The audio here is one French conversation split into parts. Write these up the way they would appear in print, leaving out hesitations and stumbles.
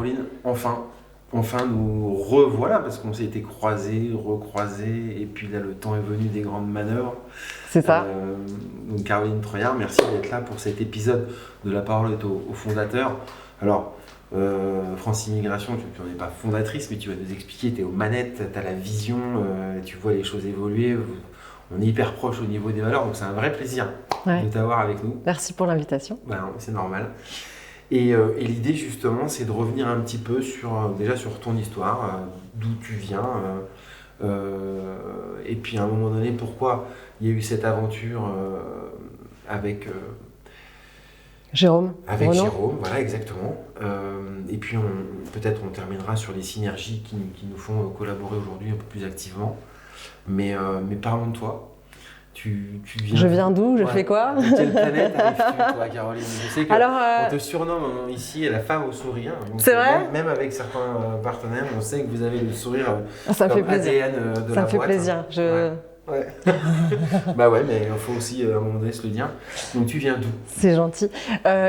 Caroline, enfin nous revoilà parce qu'on s'est été croisés, recroisés, et puis là le temps est venu des grandes manœuvres. C'est ça. Donc Caroline Troyard, merci d'être là pour cet épisode de La Parole est au fondateur. Alors, France Immigration, tu n'en es pas fondatrice, mais tu vas nous expliquer, tu es aux manettes, tu as la vision, tu vois les choses évoluer, on est hyper proche au niveau des valeurs, donc c'est un vrai plaisir de t'avoir avec nous. Merci pour l'invitation. Ben, c'est normal. Et l'idée justement, c'est de revenir un petit peu déjà sur ton histoire, d'où tu viens, et puis à un moment donné, pourquoi il y a eu cette aventure avec Jérôme. Avec Jérôme, voilà exactement. Et puis peut-être on terminera sur les synergies qui nous font collaborer aujourd'hui un peu plus activement. Mais parlons de toi. Tu viens Je viens d'où? Je fais quoi? De quelle planète arrives-tu, toi, Caroline? Je sais qu'on te surnomme ici la femme au sourire. C'est vrai? Même avec certains partenaires, on sait que vous avez le sourire ça comme fait plaisir. ADN de la boîte. Ça me fait plaisir. Ouais. Bah ouais, mais il faut aussi à un moment donné se le dire. Donc tu viens d'où? C'est gentil.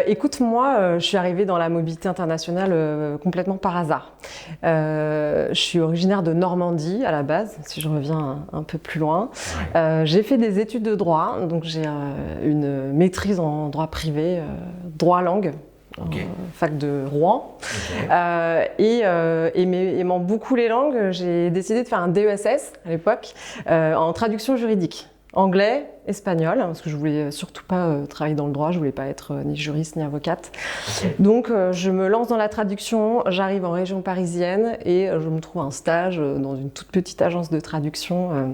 Écoute, moi, je suis arrivée dans la mobilité internationale complètement par hasard. Je suis originaire de Normandie à la base, si je reviens un peu plus loin. Ouais. J'ai fait des études de droit, donc j'ai une maîtrise en droit privé, droit langue. Okay. Fac de Rouen. Okay. Aimant beaucoup les langues, j'ai décidé de faire un DESS à l'époque en traduction juridique. Anglais, espagnol, parce que je voulais surtout pas travailler dans le droit, je voulais pas être ni juriste ni avocate. Okay. Donc je me lance dans la traduction, j'arrive en région parisienne et je me trouve un stage dans une toute petite agence de traduction.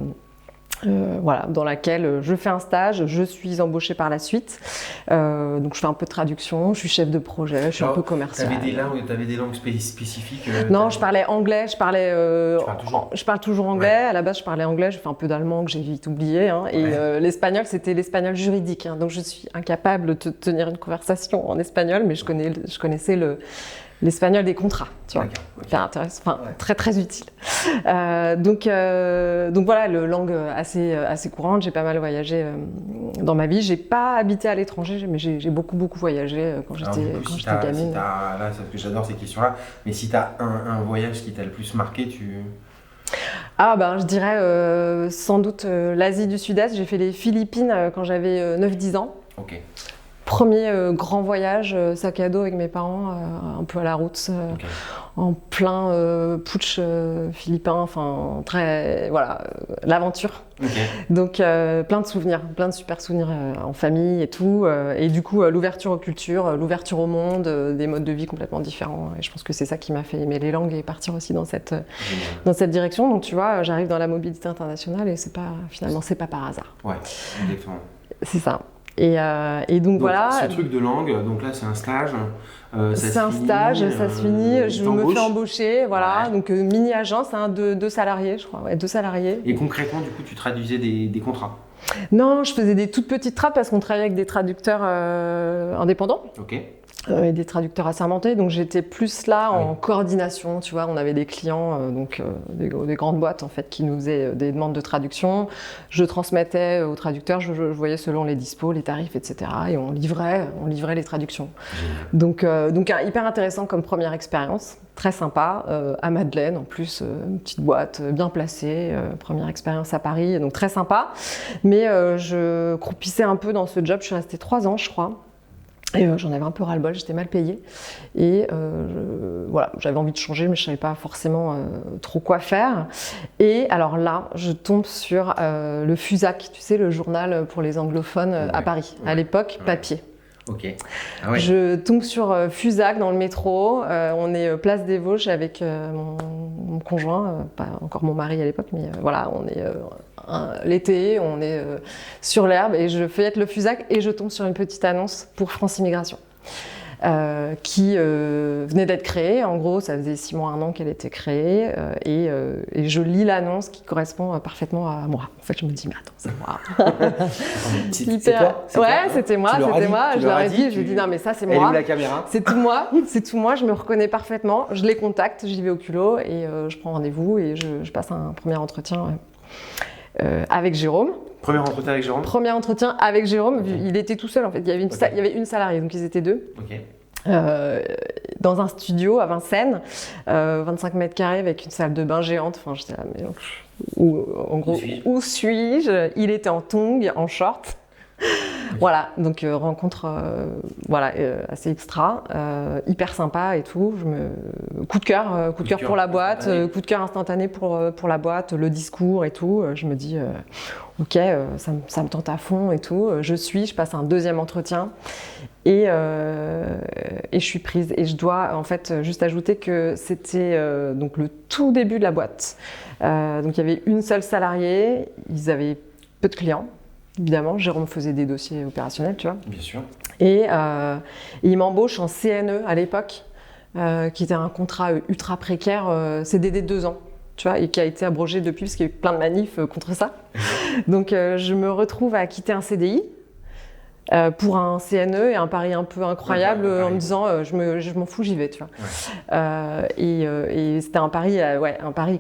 Voilà, dans laquelle je fais un stage, je suis embauchée par la suite, donc je fais un peu de traduction, je suis chef de projet, je suis un peu commerciale. T'avais des langues spécifiques? Non, je parlais anglais, Tu parles toujours? Je parle toujours anglais, à la base je parlais anglais, je fais un peu d'allemand que j'ai vite oublié, hein, et l'espagnol c'était l'espagnol juridique, hein, donc je suis incapable de tenir une conversation en espagnol, mais je connaissais l'espagnol des contrats, tu vois, okay. Intéressant, enfin très très utile. Donc voilà, langue assez courante. J'ai pas mal voyagé dans ma vie. J'ai pas habité à l'étranger, mais j'ai beaucoup voyagé quand j'étais gamine. Là, ce que j'adore ces questions-là. Mais si tu as un voyage qui t'a le plus marqué, je dirais sans doute l'Asie du Sud-Est. J'ai fait les Philippines quand j'avais 9-10 ans. Ok. Premier grand voyage, sac à dos avec mes parents, un peu à la route, en plein putsch philippin, enfin l'aventure. Okay. Donc plein de souvenirs, plein de super souvenirs en famille et tout. Et du coup, l'ouverture aux cultures, l'ouverture au monde, des modes de vie complètement différents. Et je pense que c'est ça qui m'a fait aimer les langues et partir aussi dans cette direction. Donc tu vois, j'arrive dans la mobilité internationale et finalement, c'est pas par hasard. Ouais, exactement. C'est ça. Et donc voilà. Ce truc de langue, donc là c'est un stage. C'est un stage, ça se finit. Je me fais embaucher, voilà. Ouais. Donc mini-agence, deux salariés, je crois. Ouais, 2 salariés. Et concrètement, du coup, tu traduisais des contrats? Non, je faisais des toutes petites trades parce qu'on travaillait avec des traducteurs indépendants. Ok. Et des traducteurs assermentés, donc j'étais plus là en coordination, tu vois, on avait des clients, des grandes boîtes en fait qui nous faisaient des demandes de traduction, je transmettais aux traducteurs, je voyais selon les dispos, les tarifs, etc. et on livrait les traductions. Donc hyper intéressant comme première expérience, très sympa, à Madeleine en plus, une petite boîte bien placée, première expérience à Paris, donc très sympa, mais je croupissais un peu dans ce job, je suis restée 3 ans je crois. Et j'en avais un peu ras-le-bol, j'étais mal payée. Et voilà, j'avais envie de changer, mais je ne savais pas forcément trop quoi faire. Et alors là, je tombe sur le FUSAC, tu sais, le journal pour les anglophones à Paris. À l'époque, papier. Ok. Ah ouais. Je tombe sur FUSAC dans le métro. On est place des Vosges avec mon conjoint, pas encore mon mari à l'époque, mais voilà, on est l'été, on est sur l'herbe et je feuillette le FUSAC et je tombe sur une petite annonce pour France Immigration qui venait d'être créée. En gros, ça faisait 6 mois, 1 an qu'elle était créée et je lis l'annonce qui correspond parfaitement à moi. En fait, je me dis, mais attends, c'est moi. C'est toi? Ouais, c'était moi. Je leur ai dit, je lui ai dit, non, mais ça, c'est moi. Elle est où la caméra? C'est tout moi, je me reconnais parfaitement. Je les contacte, j'y vais au culot et je prends rendez-vous et je passe un premier entretien avec Jérôme. Premier entretien avec Jérôme? Premier entretien avec Jérôme, il était tout seul en fait, il y avait une salariée, donc ils étaient 2. Okay. dans un studio à Vincennes, 25 mètres carrés avec une salle de bain géante. Enfin, j'étais là, mais en gros, où suis-je? Il était en tongs, en short. Voilà, donc rencontre assez extra, hyper sympa et tout. Coup de cœur pour la boîte, coup de cœur instantané pour la boîte, le discours et tout. Je me dis, ok, ça me tente à fond et tout. Je passe un deuxième entretien et je suis prise. Et je dois en fait juste ajouter que c'était donc le tout début de la boîte. Donc il y avait une seule salariée, ils avaient peu de clients. Évidemment, Jérôme faisait des dossiers opérationnels, tu vois. Bien sûr. Et il m'embauche en CNE à l'époque, qui était un contrat ultra précaire, CDD de 2 ans, tu vois, et qui a été abrogé depuis parce qu'il y a eu plein de manifs contre ça. Donc je me retrouve à quitter un CDI pour un CNE et un pari un peu incroyable en me disant je m'en fous, j'y vais, tu vois. Ouais. Et c'était un pari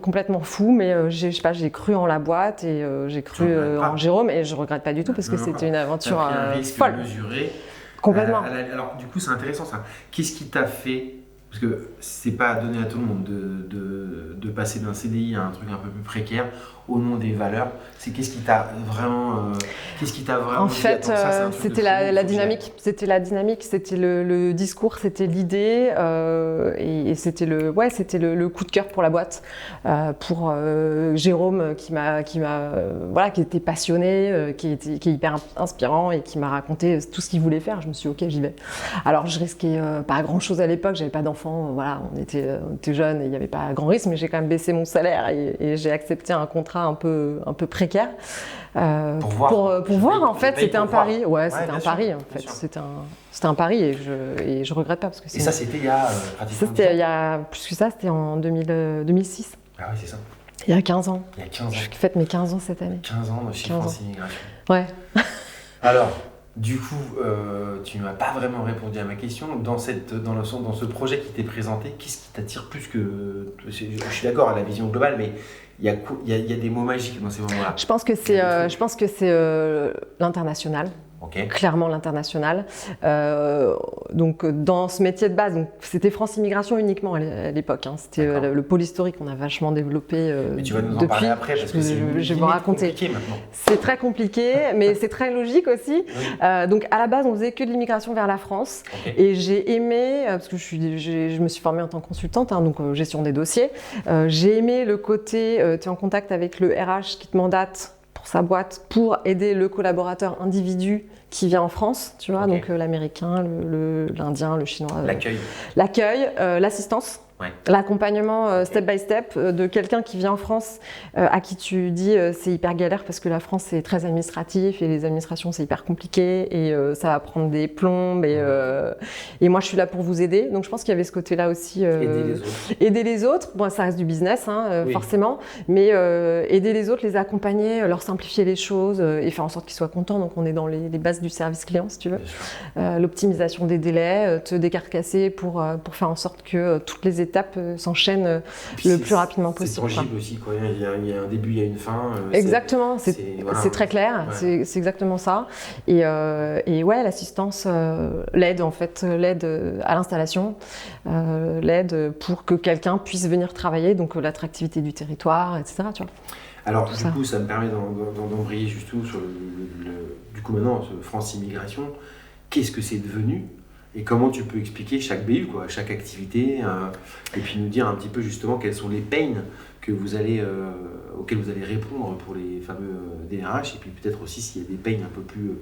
complètement fou, mais j'ai cru en la boîte et j'ai cru en Jérôme et je regrette pas du tout parce que c'était une aventure un risque folle. Mesuré. Complètement. Alors du coup c'est intéressant ça. Qu'est-ce qui t'a fait, parce que c'est pas donné à tout le monde de passer d'un CDI à un truc un peu plus précaire au nom des valeurs. C'est qu'est-ce qui t'a vraiment en fait, c'était la dynamique, c'était le discours, c'était l'idée et c'était le coup de cœur pour la boîte, pour Jérôme qui était passionné, qui est hyper inspirant et qui m'a raconté tout ce qu'il voulait faire. Je me suis dit ok, j'y vais. Alors je risquais pas grand chose à l'époque, j'avais pas d'enfant, voilà, on était jeunes et il n'y avait pas grand risque, mais j'ai quand même baissé mon salaire et j'ai accepté un contrat un peu précaire. Pour voir en fait, c'était un pari. Ouais, c'était un pari en fait. C'était un pari et je regrette pas parce que et ça c'était il y a pratiquement. Ça c'était il y a plus que ça, c'était en 2006. Ah oui, c'est ça. Il y a 15 ans. Il y a 15 ans. Je fête mes 15 ans cette année. 15 ans chez France Immigration. Ouais. Alors, du coup, tu ne m'as pas vraiment répondu à ma question. Dans ce projet qui t'est présenté, qu'est-ce qui t'attire plus que... Je suis d'accord à la vision globale, mais il y a des mots magiques dans ces moments-là. Je pense que c'est l'international. Okay. Clairement l'international. Donc dans ce métier de base, donc, c'était France Immigration uniquement à l'époque. Hein. C'était le pôle historique qu'on a vachement développé mais tu vas nous en parler après parce que je vais vous raconter. Compliqué maintenant. C'est très compliqué, mais c'est très logique aussi. Oui. Donc à la base, on faisait que de l'immigration vers la France. Okay. Et j'ai aimé, parce que je me suis formée en tant que consultante, hein, donc gestion des dossiers. J'ai aimé le côté, tu es en contact avec le RH qui te mandate pour sa boîte pour aider le collaborateur individu qui vient en France, tu vois, okay. Donc l'américain, l'indien, le chinois. L'accueil, l'assistance. Ouais. L'accompagnement step by step de quelqu'un qui vient en France à qui tu dis c'est hyper galère parce que la France c'est très administratif et les administrations c'est hyper compliqué et ça va prendre des plombes et moi je suis là pour vous aider. Donc je pense qu'il y avait ce côté-là aussi. Aider les autres. Bon, ça reste du business oui. Forcément, mais aider les autres, les accompagner, leur simplifier les choses et faire en sorte qu'ils soient contents. Donc on est dans les bases du service client si tu veux. L'optimisation des délais, te décarcasser pour faire en sorte que toutes les étapes s'enchaînent le plus rapidement possible. C'est tangible aussi, quoi. Il y a un début, il y a une fin. Exactement, c'est très clair, ouais. C'est exactement ça. Et ouais, l'assistance, l'aide à l'installation, l'aide pour que quelqu'un puisse venir travailler, donc l'attractivité du territoire, etc. Tu vois. Alors du coup, ça me permet d'embrayer justement sur du coup maintenant, France Immigration, qu'est-ce que c'est devenu ? Et comment tu peux expliquer chaque BU, quoi, chaque activité, et puis nous dire un petit peu justement quels sont les pains que auxquels vous allez répondre pour les fameux DRH, et puis peut-être aussi s'il y a des pains un peu plus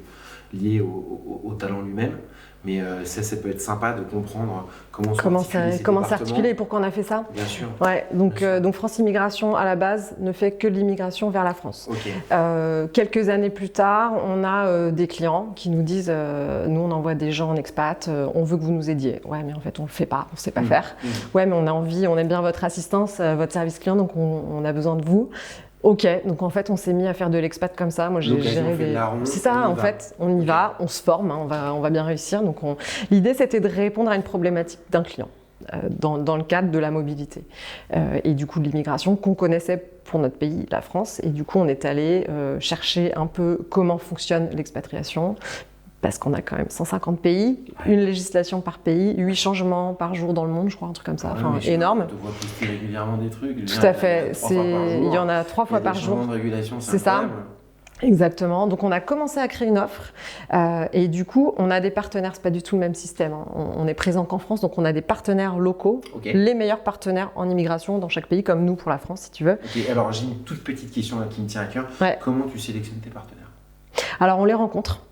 liés au talent lui-même. Mais ça peut être sympa de comprendre comment s'articuler et pourquoi on a fait ça. Bien sûr. Ouais, donc France Immigration, à la base, ne fait que de l'immigration vers la France. Okay. Quelques années plus tard, on a des clients qui nous disent nous, on envoie des gens en expat, on veut que vous nous aidiez. Ouais, mais en fait, on ne le fait pas, on ne sait pas faire. Ouais, mais on a envie, on aime bien votre assistance, votre service client, donc on a besoin de vous. Ok, donc en fait on s'est mis à faire de l'expat comme ça. Moi j'ai géré des. C'est ça, en fait, on y va, on se forme, hein, on va bien réussir. Donc l'idée c'était de répondre à une problématique d'un client dans le cadre de la mobilité et du coup de l'immigration qu'on connaissait pour notre pays, la France. Et du coup on est allé chercher un peu comment fonctionne l'expatriation. parce qu'on a quand même 150 pays, une législation par pays, 8 changements par jour dans le monde, je crois, un truc comme ça, enfin énorme. Tu dois poster régulièrement des trucs. Tout à fait, il y en a 3 fois par jour. De régulation, c'est ça. Exactement. Donc on a commencé à créer une offre et du coup on a des partenaires. C'est pas du tout le même système. Hein. On est présent qu'en France, donc on a des partenaires locaux, les meilleurs partenaires en immigration dans chaque pays, comme nous pour la France, si tu veux. Alors j'ai une toute petite question là qui me tient à cœur. Comment tu sélectionnes tes partenaires? Alors on les rencontre.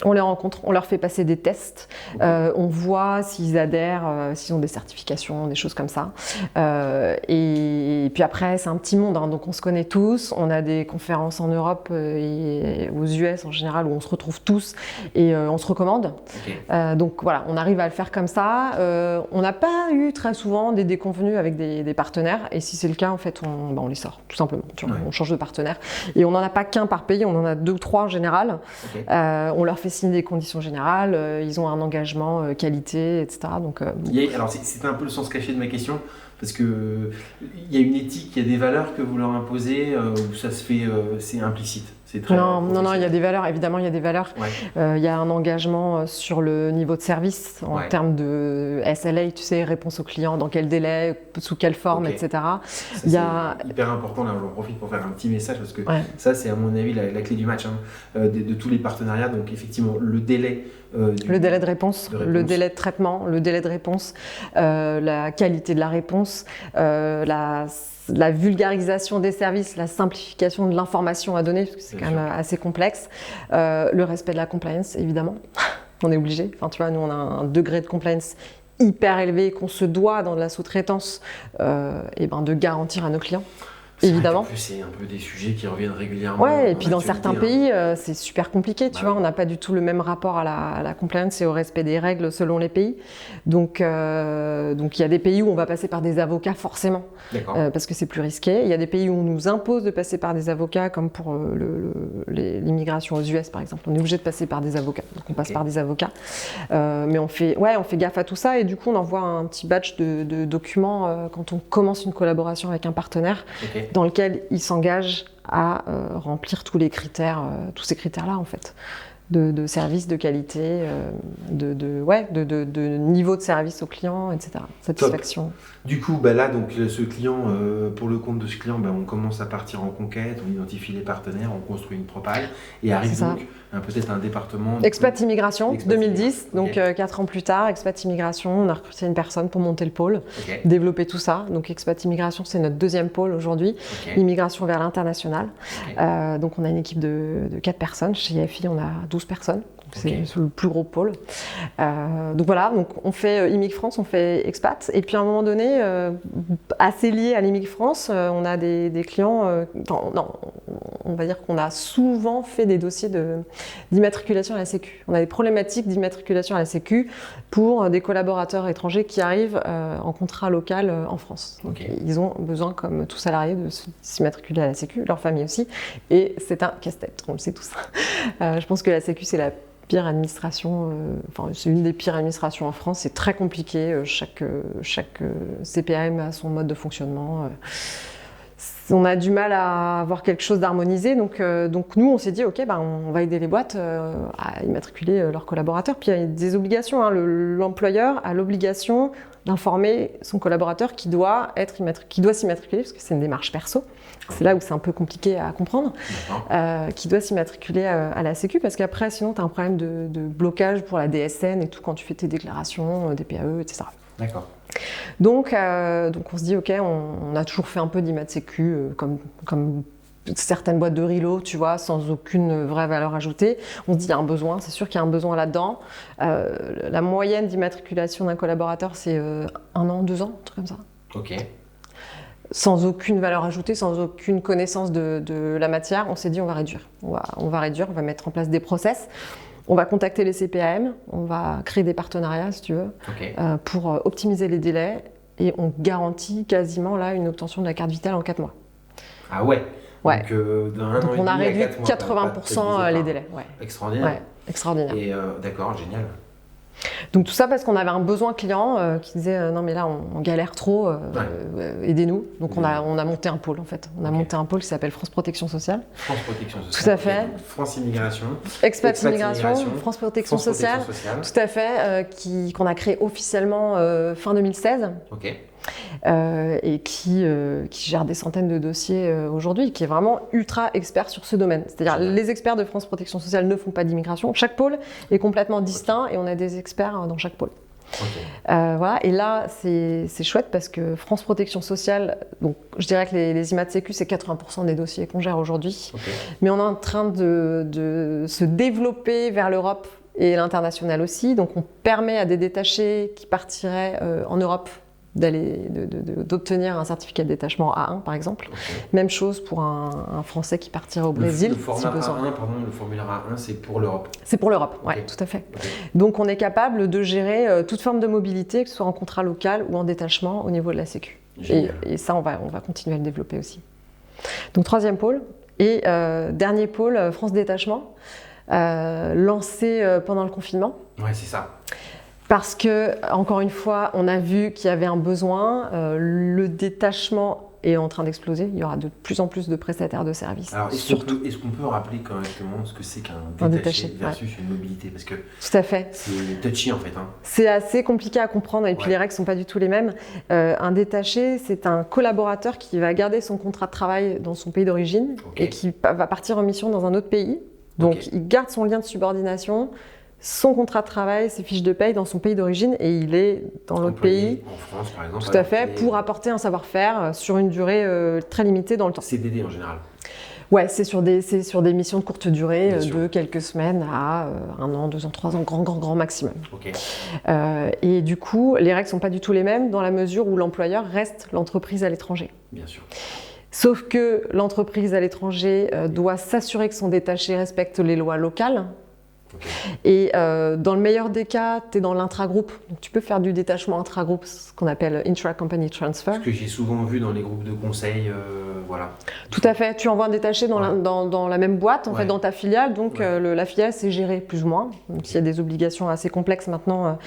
On les rencontre, on leur fait passer des tests, on voit s'ils adhèrent, s'ils ont des certifications, des choses comme ça. Et puis après, c'est un petit monde, hein, donc on se connaît tous. On a des conférences en Europe et aux US en général où on se retrouve tous et on se recommande. Donc voilà, on arrive à le faire comme ça. On n'a pas eu très souvent des déconvenus avec des partenaires et si c'est le cas, en fait, on les sort, tout simplement. On change de partenaire. Et on n'en a pas qu'un par pays, on en a 2 ou 3 en général. On leur fait signer des conditions générales, ils ont un engagement qualité, etc. Donc, alors c'est un peu le sens caché de ma question, parce qu'il y a une éthique, il y a des valeurs que vous leur imposez, ou ça se fait, c'est implicite? Non, il y a des valeurs, évidemment, il y a des valeurs. Il y a un engagement sur le niveau de service, en termes de SLA, tu sais, réponse au client, dans quel délai, sous quelle forme, etc. C'est hyper important, là, j'en profite pour faire un petit message, parce que ça, c'est à mon avis la clé du match, hein, de tous les partenariats. Donc effectivement, le délai. Le délai de réponse, le délai de traitement, le délai de réponse, la qualité de la réponse, la vulgarisation des services, la simplification de l'information à donner, parce que c'est quand même assez complexe, le respect de la compliance, évidemment, on est obligé. Enfin, tu vois, nous, on a un degré de compliance hyper élevé qu'on se doit dans de la sous-traitance de garantir à nos clients. Évidemment. C'est un peu des sujets qui reviennent régulièrement. Ouais, et puis dans certains pays, c'est super compliqué, tu vois, on n'a pas du tout le même rapport à la compliance et au respect des règles selon les pays. Donc il y a des pays où on va passer par des avocats forcément, parce que c'est plus risqué. Il y a des pays où on nous impose de passer par des avocats, comme pour l'immigration aux US par exemple. On est obligé de passer par des avocats, donc on passe par des avocats. Mais on fait gaffe à tout ça et du coup on envoie un petit batch de documents quand on commence une collaboration avec un partenaire. Dans lequel il s'engage à remplir tous les critères, tous ces critères-là en fait, de service, de qualité, de niveau de service au client, etc. Satisfaction. Top. Du coup, là, donc, ce client, pour le compte de ce client, on commence à partir en conquête, on identifie les partenaires, on construit une propale et arrive donc peut-être un département. Expat Immigration, 2010, donc 4 ans plus tard, Expat Immigration, on a recruté une personne pour monter le pôle, développer tout ça. Donc Expat Immigration, c'est notre 2e pôle aujourd'hui, immigration vers l'international. Donc on a une équipe de 4 personnes, chez IFI on a 12 personnes. C'est le plus gros pôle. Donc voilà, donc on fait Immig France, on fait Expat. Et puis à un moment donné, assez lié à l'Immig France, on a des clients. On va dire qu'on a souvent fait des dossiers d'immatriculation à la Sécu. On a des problématiques d'immatriculation à la Sécu pour des collaborateurs étrangers qui arrivent en contrat local en France. Donc, ils ont besoin, comme tout salarié, de s'immatriculer à la Sécu, leur famille aussi. Et c'est un casse-tête, on le sait tous. Je pense que la Sécu, c'est la pire administration, c'est une des pires administrations en France, c'est très compliqué, chaque CPAM a son mode de fonctionnement. On a du mal à avoir quelque chose d'harmonisé, donc nous on s'est dit on va aider les boîtes à immatriculer leurs collaborateurs. Puis il y a des obligations, hein. L'employeur a l'obligation d'informer son collaborateur qui doit s'immatriculer, parce que c'est une démarche perso. C'est là où c'est un peu compliqué à comprendre, qui doit s'immatriculer à la Sécu, parce qu'après, sinon, tu as un problème de blocage pour la DSN et tout, quand tu fais tes déclarations, des PAE, etc. D'accord. Donc on se dit, on a toujours fait un peu d'immat Sécu, comme certaines boîtes de Rilo, tu vois, sans aucune vraie valeur ajoutée. On se dit, il y a un besoin, c'est sûr qu'il y a un besoin là-dedans. La moyenne d'immatriculation d'un collaborateur, c'est 1 an, 2 ans, un truc comme ça. Sans aucune valeur ajoutée, sans aucune connaissance de la matière, on s'est dit on va réduire. On va mettre en place des process. On va contacter les CPAM, on va créer des partenariats si tu veux, pour optimiser les délais et on garantit quasiment là une obtention de la carte vitale en 4 mois. Ah ouais. Donc, Donc on a réduit 80% les délais. Extraordinaire. Extraordinaire. Et d'accord, génial. Donc tout ça parce qu'on avait un besoin client qui disait non mais là on galère trop, aidez-nous. Donc on a monté un pôle en fait. On a monté un pôle qui s'appelle France Protection Sociale. France Protection Sociale. Tout à fait. Donc, France Immigration. Expat Immigration, France Protection Sociale. Tout à fait. Qu'on a créé officiellement fin 2016. Ok. Et qui gère des centaines de dossiers aujourd'hui, qui est vraiment ultra expert sur ce domaine. C'est-à-dire les experts de France Protection Sociale ne font pas d'immigration. Chaque pôle est complètement distinct et on a des experts dans chaque pôle. Voilà. Et là, c'est chouette parce que France Protection Sociale, donc je dirais que les IMAT Sécu, c'est 80% des dossiers qu'on gère aujourd'hui. Mais on est en train de se développer vers l'Europe et l'international aussi. Donc on permet à des détachés qui partiraient en Europe d'obtenir un certificat de détachement A1 par exemple. Même chose pour un Français qui partirait au Brésil. Le formulaire A1, c'est pour l'Europe. C'est pour l'Europe, oui, tout à fait. Donc on est capable de gérer toute forme de mobilité, que ce soit en contrat local ou en détachement au niveau de la Sécu. Et ça, on va continuer à le développer aussi. Donc troisième pôle. Et dernier pôle, France Détachement, lancé pendant le confinement. Ouais, c'est ça. Parce que, encore une fois, on a vu qu'il y avait un besoin. Le détachement est en train d'exploser. Il y aura de plus en plus de prestataires de services. Alors, est-ce qu'on peut rappeler correctement ce que c'est qu'un détaché versus une mobilité? Parce que tout à fait. C'est touchy en fait. C'est assez compliqué à comprendre et puis les règles ne sont pas du tout les mêmes. Un détaché, c'est un collaborateur qui va garder son contrat de travail dans son pays d'origine et qui va partir en mission dans un autre pays. Donc, il garde son lien de subordination, son contrat de travail, ses fiches de paye dans son pays d'origine et il est dans l'autre pays, en France par exemple, tout à fait, pour apporter un savoir-faire sur une durée très limitée dans le temps. CDD en général. Ouais, c'est sur des missions de courte durée, de quelques semaines à 1 an, 2 ans, 3 ans, grand maximum. Et du coup, les règles ne sont pas du tout les mêmes dans la mesure où l'employeur reste l'entreprise à l'étranger. Bien sûr. Sauf que l'entreprise à l'étranger doit s'assurer que son détaché respecte les lois locales. Et dans le meilleur des cas, tu es dans l'intragroupe. Donc tu peux faire du détachement intragroupe, ce qu'on appelle intra-company transfer. Ce que j'ai souvent vu dans les groupes de conseil, voilà. Tout à fait. Tu envoies un détaché dans la même boîte, en fait, dans ta filiale. Donc la filiale, c'est géré plus ou moins. Même s'il y a des obligations assez complexes maintenant.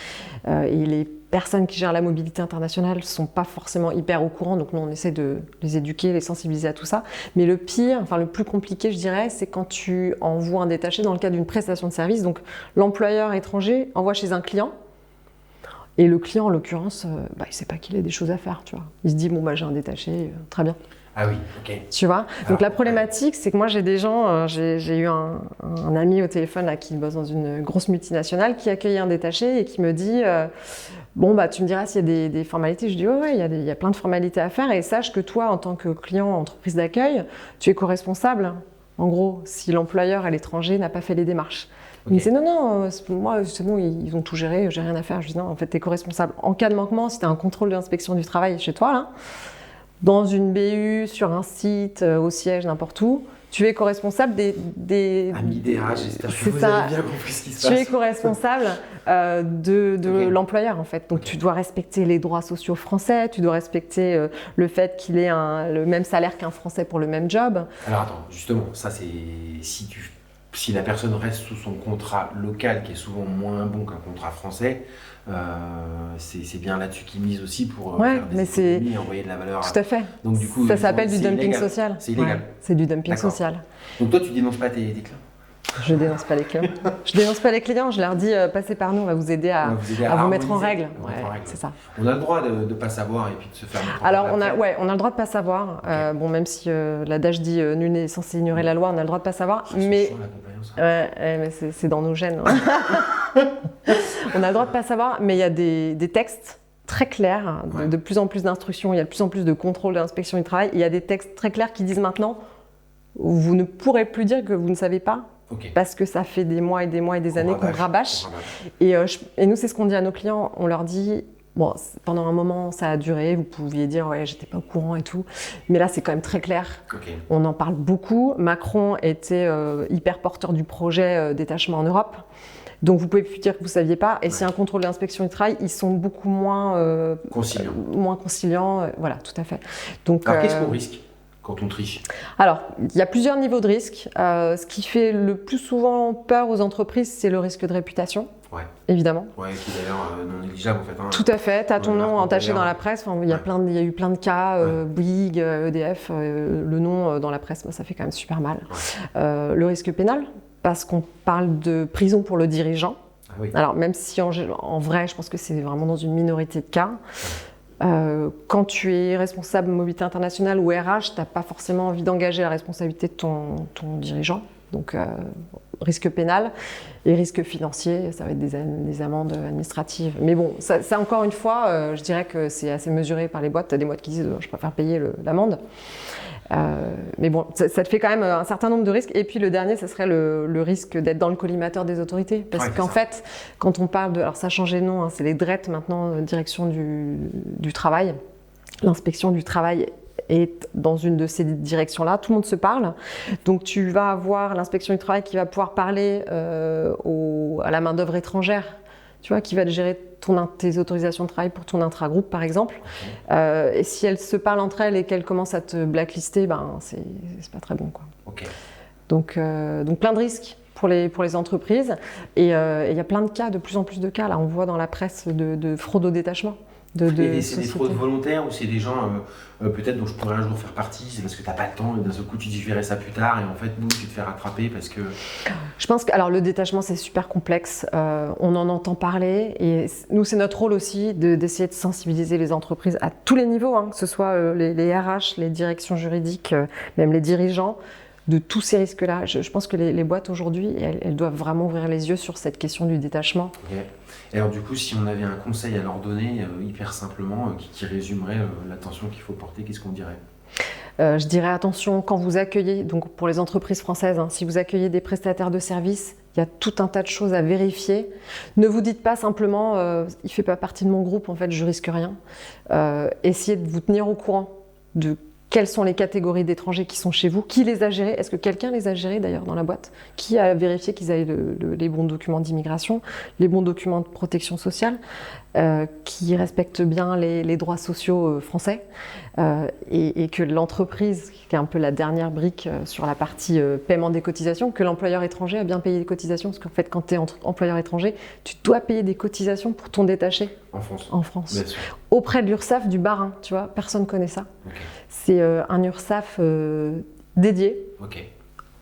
Et les personnes qui gèrent la mobilité internationale ne sont pas forcément hyper au courant. Donc nous, on essaie de les éduquer, les sensibiliser à tout ça. Mais le pire, enfin le plus compliqué, je dirais, c'est quand tu envoies un détaché dans le cadre d'une prestation de service. Donc l'employeur étranger envoie chez un client. Et le client, en l'occurrence, il ne sait pas qu'il a des choses à faire. Tu vois. Il se dit, bon, j'ai un détaché, très bien. Ah oui, ok. Tu vois. Donc la problématique, c'est que moi j'ai des gens, j'ai eu un ami au téléphone là, qui bosse dans une grosse multinationale qui accueillait un détaché et qui me dit tu me diras s'il y a des formalités. Je dis ouais, il y a plein de formalités à faire et sache que toi, en tant que client entreprise d'accueil, tu es co-responsable. En gros, si l'employeur à l'étranger n'a pas fait les démarches. Il me disait non, moi c'est bon, ils ont tout géré, j'ai rien à faire. Je dis non, en fait, tu es co-responsable. En cas de manquement, si tu as un contrôle de l'inspection du travail chez toi, là, dans une BU, sur un site, au siège, n'importe où, tu es co-responsable des... Amis DRH, j'espère que vous avez bien compris ce qui se passe. Tu es co-responsable de l'employeur, en fait. Donc, tu dois respecter les droits sociaux français, tu dois respecter le fait qu'il ait le même salaire qu'un Français pour le même job. Alors, attends, justement, ça, c'est... Si la personne reste sous son contrat local, qui est souvent moins bon qu'un contrat français, c'est bien là-dessus qu'ils misent aussi pour faire des économies et envoyer de la valeur. Tout à fait. Donc, du coup, ça s'appelle du dumping social. C'est illégal. Ouais, c'est du dumping social. Donc toi, tu dénonces pas tes clients? Je dénonce pas les clients. Je dénonce pas les clients. Je leur dis passez par nous, on va vous aider à vous mettre en règle. Ouais, c'est ça. On a le droit de ne pas savoir et puis de se faire mettre en règle. Alors on a le droit de pas savoir. Même si l'adage dit nul n'est censé ignorer la loi, on a le droit de pas savoir. Mais c'est dans nos gènes. On a le droit de pas savoir, mais il y a des textes très clairs, de plus en plus d'instructions, il y a de plus en plus de contrôle de l'inspection du travail. Il y a des textes très clairs qui disent maintenant vous ne pourrez plus dire que vous ne savez pas. Parce que ça fait des mois et des mois et des années qu'on rabâche. Et nous, c'est ce qu'on dit à nos clients. On leur dit, pendant un moment, ça a duré. Vous pouviez dire, ouais, j'étais pas au courant et tout. Mais là, c'est quand même très clair. On en parle beaucoup. Macron était hyper porteur du projet détachement en Europe. Donc, vous pouvez plus dire que vous saviez pas. Et s'il y a un contrôle de l'inspection du travail, ils sont beaucoup moins conciliants. Voilà, tout à fait. Donc, alors, qu'est-ce qu'on risque quand on triche? Alors, il y a plusieurs niveaux de risque. Ce qui fait le plus souvent peur aux entreprises, c'est le risque de réputation. Ouais. Évidemment. Ouais, qui est d'ailleurs non négligeable en fait. Tout à fait, tu as ton nom entaché dans la presse, enfin, il y a eu plein de cas, Bouygues, EDF, le nom dans la presse, ça fait quand même super mal. Ouais. Le risque pénal, parce qu'on parle de prison pour le dirigeant. Ah oui. Alors même si en vrai, je pense que c'est vraiment dans une minorité de cas. Quand tu es responsable mobilité internationale ou RH, tu n'as pas forcément envie d'engager la responsabilité de ton dirigeant. Donc risque pénal et risque financier, ça va être des amendes administratives. Mais bon, ça encore une fois, je dirais que c'est assez mesuré par les boîtes. Tu as des boîtes qui disent je préfère payer l'amende. Mais bon, ça te fait quand même un certain nombre de risques. Et puis le dernier, ça serait le risque d'être dans le collimateur des autorités. Parce qu'en fait, quand on parle de... Alors ça a changé de nom, hein, c'est les DRET maintenant, direction du travail. L'inspection du travail est dans une de ces directions-là. Tout le monde se parle. Donc tu vas avoir l'inspection du travail qui va pouvoir parler à la main-d'œuvre étrangère, tu vois, qui va gérer tes autorisations de travail pour ton intragroupe, par exemple. Et si elles se parlent entre elles et qu'elles commencent à te blacklister, c'est pas très bon, quoi. Okay. Donc plein de risques pour les entreprises. Et il y a plein de cas, de plus en plus de cas. Là, on voit dans la presse de fraude au détachement. Et c'est des fraudes volontaires ou c'est des gens peut-être dont je pourrais un jour faire partie, c'est parce que tu n'as pas le temps et d'un seul coup tu dis je verrai ça plus tard et en fait boum, tu te fais rattraper parce que... Je pense que le détachement c'est super complexe, on en entend parler et nous c'est notre rôle aussi d'essayer de sensibiliser les entreprises à tous les niveaux, hein, que ce soit les RH, les directions juridiques, même les dirigeants, de tous ces risques-là. Je pense que les boîtes aujourd'hui, elles doivent vraiment ouvrir les yeux sur cette question du détachement. Okay. Et alors du coup, si on avait un conseil à leur donner, hyper simplement, qui résumerait l'attention qu'il faut porter, qu'est-ce qu'on dirait ? Je dirais attention quand vous accueillez, donc pour les entreprises françaises, hein, si vous accueillez des prestataires de services, il y a tout un tas de choses à vérifier. Ne vous dites pas simplement il ne fait pas partie de mon groupe, en fait je risque rien. Essayez de vous tenir au courant de quelles sont les catégories d'étrangers qui sont chez vous, qui les a gérés, est-ce que quelqu'un les a gérés d'ailleurs dans la boîte, qui a vérifié qu'ils avaient les bons documents d'immigration, les bons documents de protection sociale, qui respectent bien les droits sociaux français, et que l'entreprise, qui est un peu la dernière brique sur la partie paiement des cotisations, que l'employeur étranger a bien payé des cotisations, parce qu'en fait quand tu es employeur étranger, tu dois payer des cotisations pour ton détaché. En France. Bien sûr. Auprès de l'URSSAF du Bas-Rhin, tu vois, personne ne connaît ça. Okay. C'est un URSSAF dédié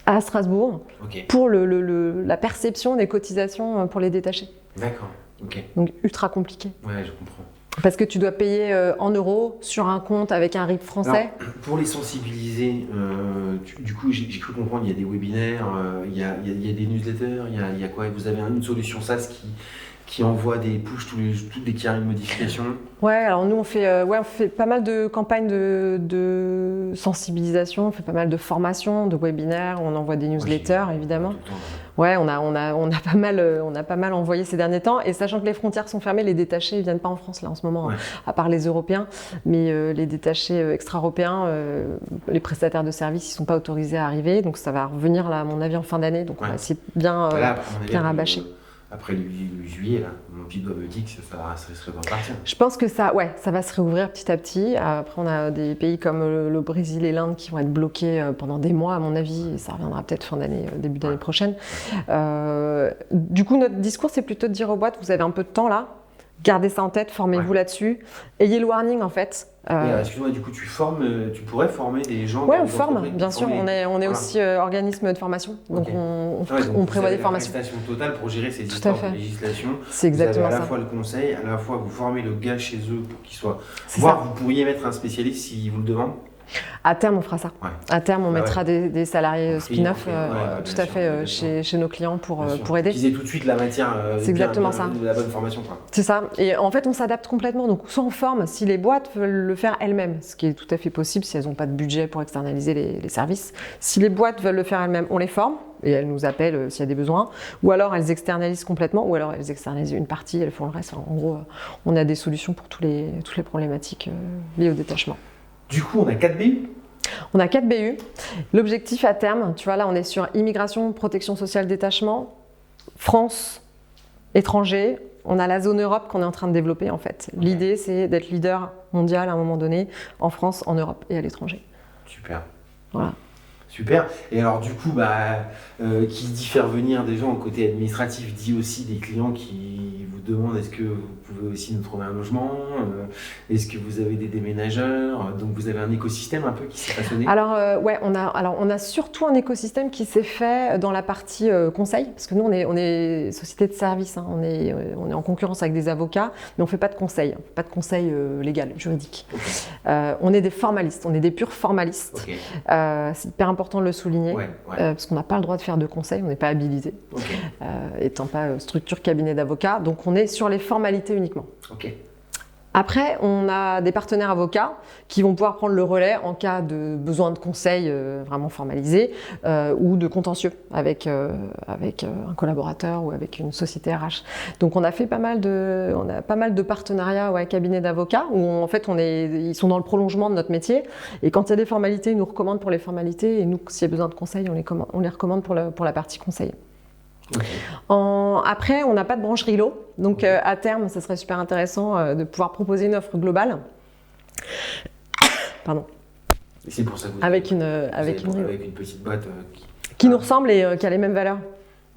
à Strasbourg pour la perception des cotisations pour les détachés. D'accord. Okay. Donc ultra compliqué. Ouais, je comprends. Parce que tu dois payer en euros sur un compte avec un RIB français. Alors, pour les sensibiliser, du coup, j'ai cru comprendre, il y a des webinaires, il y a des newsletters, il y a quoi ? Vous avez une solution SaaS qui envoie des push dès qu'il y a une modification. Ouais, alors nous on fait pas mal de campagnes de sensibilisation, on fait pas mal de formations, de webinaires, on envoie des newsletters évidemment. Ouais, on a pas mal envoyé ces derniers temps, et sachant que les frontières sont fermées, les détachés ne viennent pas en France là en ce moment, à part les Européens, mais les détachés extra-européens, les prestataires de services, ils ne sont pas autorisés à arriver, donc ça va revenir là à mon avis en fin d'année, donc on va essayer de bien rabâcher. Après le 8 juillet, là, mon petit doigt me dit que ça serait pas partir. Je pense que ça va se réouvrir petit à petit. Après, on a des pays comme le Brésil et l'Inde qui vont être bloqués pendant des mois, à mon avis, et ça reviendra peut-être fin d'année, début d'année prochaine. Du coup, notre discours, c'est plutôt de dire aux boîtes, vous avez un peu de temps là, gardez ça en tête, formez-vous là-dessus, ayez le warning en fait. Excuse-moi, du coup, tu pourrais former des gens? Oui, on forme, bien sûr. On est aussi organisme de formation, donc on prévoit des formations. Une prestation totale pour gérer ces histoires de législation. C'est exactement ça. Vous avez à la fois le conseil, à la fois vous formez le gars chez eux pour qu'il soit. Voire vous pourriez mettre un spécialiste s'il vous le demande. À terme, on fera ça. Ouais. À terme, on mettra des salariés spin-off tout à fait chez nos clients pour aider. Qu'ils aient tout de suite la matière, c'est exactement ça. La bonne formation. C'est ça. Et en fait, on s'adapte complètement. Donc, soit on forme si les boîtes veulent le faire elles-mêmes, ce qui est tout à fait possible si elles n'ont pas de budget pour externaliser les services. Si les boîtes veulent le faire elles-mêmes, on les forme et elles nous appellent s'il y a des besoins. Ou alors, elles externalisent complètement, ou alors elles externalisent une partie, elles font le reste. Enfin, en gros, on a des solutions pour toutes les problématiques liées au détachement. Du coup, on a 4 BU. On a 4 BU. L'objectif à terme, tu vois, là, on est sur immigration, protection sociale, détachement, France, étranger. On a la zone Europe qu'on est en train de développer, en fait. Okay. L'idée, c'est d'être leader mondial à un moment donné, en France, en Europe et à l'étranger. Super. Voilà. Super. Et alors du coup, qui dit faire venir des gens au côté administratif dit aussi des clients qui vous demandent est-ce que vous pouvez aussi nous trouver un logement, est-ce que vous avez des déménageurs, donc vous avez un écosystème un peu qui s'est façonné. Alors ouais, on a surtout un écosystème qui s'est fait dans la partie conseil, parce que nous on est société de service, hein, on est en concurrence avec des avocats, mais on fait pas de conseil, légal, juridique. Okay. On est des formalistes, on est des purs formalistes. Okay. C'est hyper important de le souligner, parce qu'on n'a pas le droit de faire de conseil, on n'est pas habilité, étant pas structure cabinet d'avocats, donc on est sur les formalités uniquement. Okay. Après, on a des partenaires avocats qui vont pouvoir prendre le relais en cas de besoin de conseils vraiment formalisés ou de contentieux avec un collaborateur ou avec une société RH. Donc on a fait pas mal de partenariats cabinets d'avocats où en fait ils sont dans le prolongement de notre métier et quand il y a des formalités, ils nous recommandent pour les formalités et nous, s'il y a besoin de conseils, on les recommande pour la partie conseil. Okay. Après, on n'a pas de branche RILO, donc à terme, ça serait super intéressant de pouvoir proposer une offre globale. Pardon. Et c'est pour ça que vous avec une petite boîte qui nous ressemble et qui a les mêmes valeurs.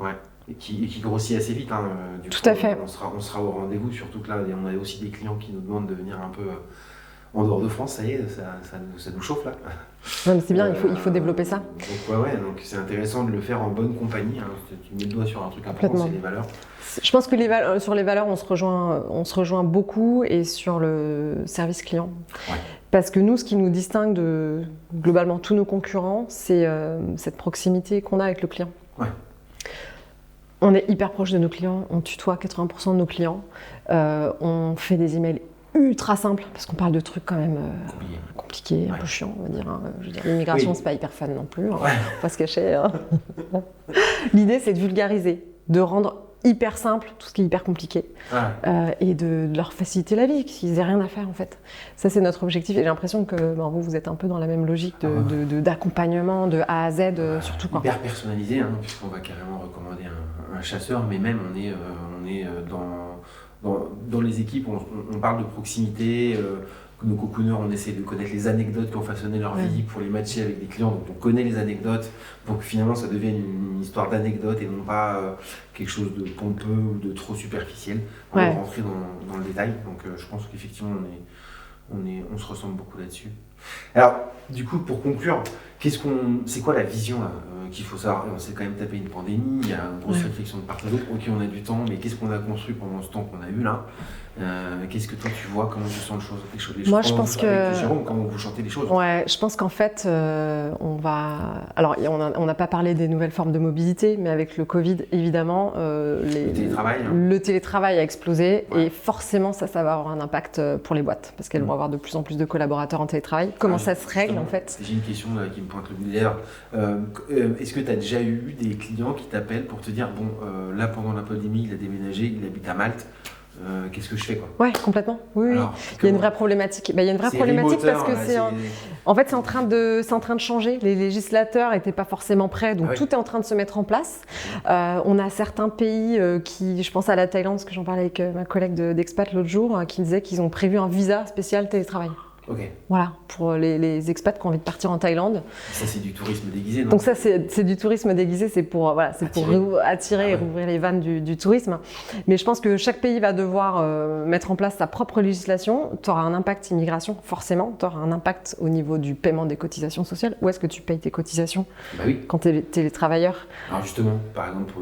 Ouais. Et qui grossit assez vite. Hein, Tout à fait. On sera au rendez-vous, surtout que là, on a aussi des clients qui nous demandent de venir un peu en dehors de France. Ça y est, ça nous chauffe là. Ouais, mais c'est bien, il faut développer ça. Donc c'est intéressant de le faire en bonne compagnie. Hein. Tu mets le doigt sur un truc important, c'est les valeurs. Je pense que sur les valeurs, on se rejoint beaucoup et sur le service client. Ouais. Parce que nous, ce qui nous distingue de globalement tous nos concurrents, c'est cette proximité qu'on a avec le client. Ouais. On est hyper proche de nos clients, on tutoie 80% de nos clients, on fait des emails ultra simples parce qu'on parle de trucs quand même compliqués, un peu chiants, on va dire. Hein. Je veux dire, l'immigration, c'est pas hyper fun non plus, hein. Faut pas se cacher. Hein. L'idée, c'est de vulgariser, de rendre hyper simple tout ce qui est hyper compliqué et de leur faciliter la vie, qu'ils aient rien à faire en fait. Ça, c'est notre objectif et j'ai l'impression que vous êtes un peu dans la même logique d'accompagnement de A à Z, surtout. Hyper personnalisé, hein, puisqu'on va carrément recommander un chasseur, mais même on est dans les équipes, on parle de proximité. Nos cocooners, on essaie de connaître les anecdotes qui ont façonné leur vie pour les matcher avec des clients. Donc on connaît les anecdotes pour que finalement ça devienne une histoire d'anecdotes et non pas quelque chose de pompeux ou de trop superficiel. On va rentrer dans le détail. Donc je pense qu'effectivement on se ressemble beaucoup là-dessus. Alors du coup, pour conclure, c'est quoi la vision là, qu'il faut savoir? On s'est quand même tapé une pandémie, il y a une grosse réflexion de part et d'autre. Ok, on a du temps, mais qu'est-ce qu'on a construit pendant ce temps qu'on a eu là? Qu'est-ce que toi tu vois? Comment tu sens les choses? Moi, je pense que avec Jérôme, comment vous chantez les choses? Ouais, je pense qu'en fait, on va. Alors, on n'a pas parlé des nouvelles formes de mobilité, mais avec le Covid, évidemment, le télétravail a explosé et forcément, ça va avoir un impact pour les boîtes parce qu'elles vont avoir de plus en plus de collaborateurs en télétravail. Comment ça se règle en fait? J'ai une question là, qui me pointe le bout des lèvres. Est-ce que tu as déjà eu des clients qui t'appellent pour te dire là pendant la pandémie, il a déménagé, il habite à Malte? Qu'est-ce que je fais quoi? Ouais, complètement. Oui. Alors, il y a une vraie problématique. Il y a une vraie problématique parce que en fait, c'est en train de changer. Les législateurs n'étaient pas forcément prêts, donc tout est en train de se mettre en place. On a certains pays je pense à la Thaïlande, parce que j'en parlais avec ma collègue d'expat l'autre jour, qui disait qu'ils ont prévu un visa spécial télétravail. Okay. Voilà, pour les expats qui ont envie de partir en Thaïlande. Ça, c'est du tourisme déguisé, non? Donc ça, c'est du tourisme déguisé, c'est pour attirer et rouvrir les vannes du tourisme. Mais je pense que chaque pays va devoir mettre en place sa propre législation. Tu auras un impact immigration, forcément. Tu auras un impact au niveau du paiement des cotisations sociales. Où est-ce que tu payes tes cotisations quand tu es télétravailleur? Alors justement, par exemple,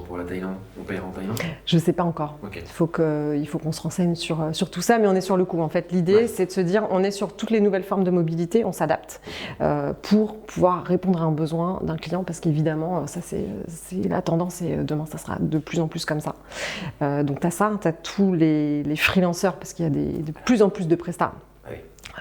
pour la Thaïlande, on paye en Thaïlande? Je ne sais pas encore. Okay. Il faut qu'on se renseigne sur tout ça, mais on est sur le coup. En fait, l'idée, c'est de se dire, on est sur toutes les nouvelles formes de mobilité, on s'adapte pour pouvoir répondre à un besoin d'un client, parce qu'évidemment, ça c'est la tendance et demain ça sera de plus en plus comme ça. Donc tu as ça, tu as tous les freelanceurs, parce qu'il y a de plus en plus de prestats.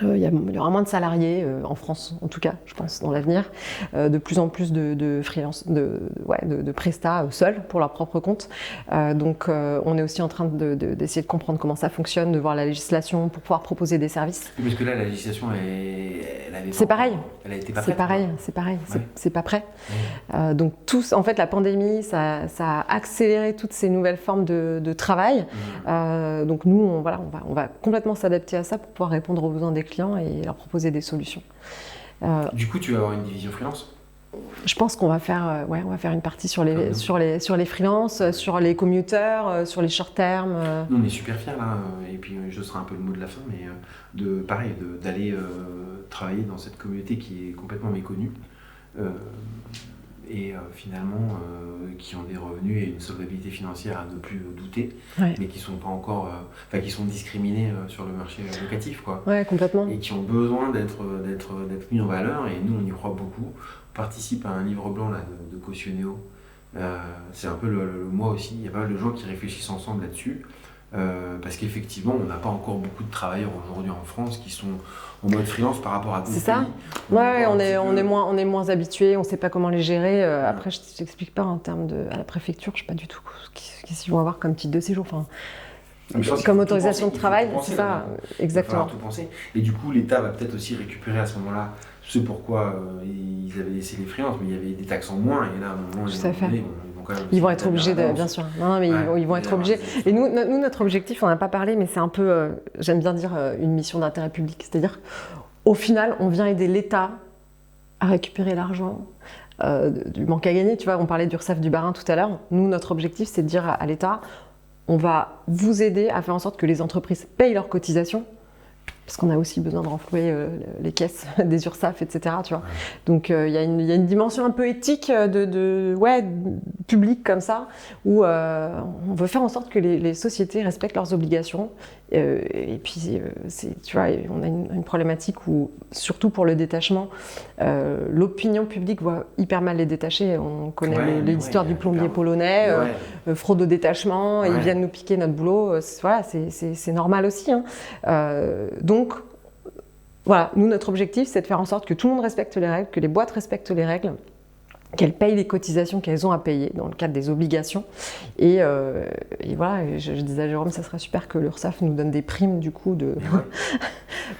Il y aura moins de salariés en France, en tout cas, je pense, dans l'avenir. De plus en plus de freelance, de prestats seuls pour leur propre compte. Donc, on est aussi en train d'essayer de comprendre comment ça fonctionne, de voir la législation pour pouvoir proposer des services. Parce que là, la législation, c'est pareil. Elle a été pas prête. C'est pareil. C'est pas prêt. Donc, en fait, la pandémie, ça a accéléré toutes ces nouvelles formes de travail. Donc, nous, on va complètement s'adapter à ça pour pouvoir répondre aux besoins des clients et leur proposer des solutions. Du coup, tu vas avoir une division freelance? Je pense qu'on va faire, on va faire une partie sur les freelances, sur les commuteurs, sur les short term. Nous, on est super fiers là, et puis je serai un peu le mot de la fin, mais d'aller travailler dans cette communauté qui est complètement méconnue et finalement qui ont des revenus et une solvabilité financière à ne plus douter, mais qui sont pas encore, qui sont discriminés sur le marché locatif, quoi. Ouais, complètement. Et qui ont besoin d'être mis en valeur, et nous on y croit beaucoup. On participe à un livre blanc là, de Cautionnéo. C'est un peu le mois aussi, il y a pas mal de gens qui réfléchissent ensemble là-dessus, parce qu'effectivement on n'a pas encore beaucoup de travailleurs aujourd'hui en France qui sont en mode freelance par rapport à d'autres pays. C'est ça. Ouais, on est moins habitués, on ne sait pas comment les gérer. Après, je ne t'explique pas en termes à la préfecture, je ne sais pas du tout qu'est-ce qu'ils vont avoir comme titre de séjour. Enfin, comme autorisation de travail, c'est ça, exactement. Tout penser. Et du coup, l'État va peut-être aussi récupérer à ce moment-là ce pourquoi ils avaient laissé les freelances, mais il y avait des taxes en moins, et là, à un moment, ils vont être obligés, bien sûr. Non, mais ils vont être obligés. Et nous, notre objectif, on n'a pas parlé, mais c'est un peu, j'aime bien dire, une mission d'intérêt public. C'est-à-dire, au final, on vient aider l'État à récupérer l'argent du manque à gagner. Tu vois, on parlait d'Ursaf du Bas-Rhin tout à l'heure. Nous, notre objectif, c'est de dire à l'État, on va vous aider à faire en sorte que les entreprises payent leurs cotisations, parce qu'on a aussi besoin de renflouer les caisses des URSSAF, etc. Tu vois. Donc il y a une dimension un peu éthique publique comme ça, où on veut faire en sorte que les sociétés respectent leurs obligations. Et puis, tu vois, on a une problématique où, surtout pour le détachement, l'opinion publique voit hyper mal les détachés. On connaît l'histoire du plombier polonais, fraude au détachement, ils viennent nous piquer notre boulot. C'est normal aussi. Hein. Donc, voilà, nous, notre objectif, c'est de faire en sorte que tout le monde respecte les règles, que les boîtes respectent les règles, qu'elles payent les cotisations qu'elles ont à payer dans le cadre des obligations. Et voilà, je disais à Jérôme, ça serait super que l'Ursaf nous donne des primes, du coup,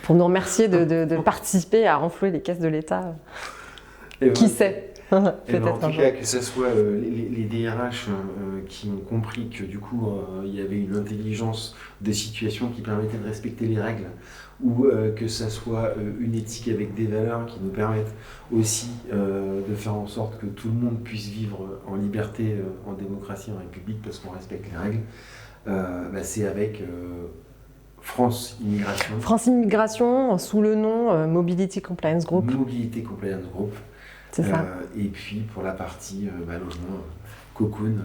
pour nous remercier de participer à renflouer les caisses de l'État. Qui sait? En tout cas, que ce soit les DRH qui ont compris que du coup il y avait une intelligence de situation qui permettait de respecter les règles, ou que ce soit une éthique avec des valeurs qui nous permettent aussi de faire en sorte que tout le monde puisse vivre en liberté, en démocratie, en République, parce qu'on respecte les règles, c'est avec France Immigration. France Immigration, sous le nom Mobility Compliance Group. Mobility Compliance Group. C'est ça. Et puis pour la partie logement, Cocoon,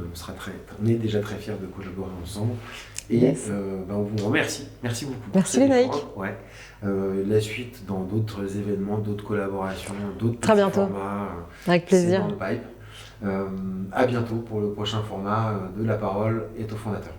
on est déjà très fiers de collaborer ensemble. Et on vous remercie. Merci beaucoup. Merci Lénaïque. La suite dans d'autres événements, d'autres collaborations, d'autres très bientôt. formats. Avec plaisir. C'est dans le pipe. À bientôt pour le prochain format de La Parole est au fondateur.